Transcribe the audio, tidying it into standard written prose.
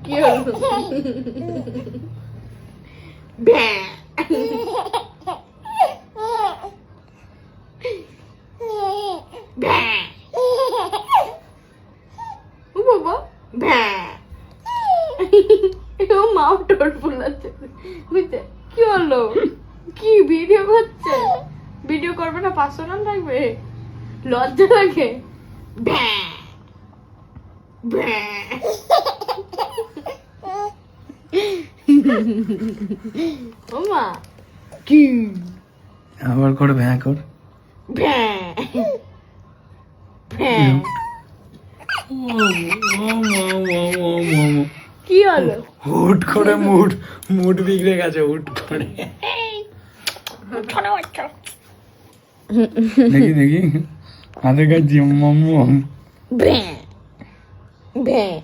কি হলো? ব্যাঁ। ব্যাঁ। ও বাবা, ব্যাঁ। ও মাও ঠোঁট ফুলাচ্ছে। বুঝছে? কি হলো? কি ভিডিও করছে? ভিডিও করবে না, পার্সোনাল রাখবে? লজ্জা লাগে? ব্যাঁ। ব্যাঁ। ও মা, কি? আবার করে ভ্যাঁ কর। ব্যাঁ। ব্যাঁ। কি হলো? হুট করে মুড বিগড়ে গেছে হুট করে। দেখি হাতের কাছে ব্যাঁ। ব্যাঁ।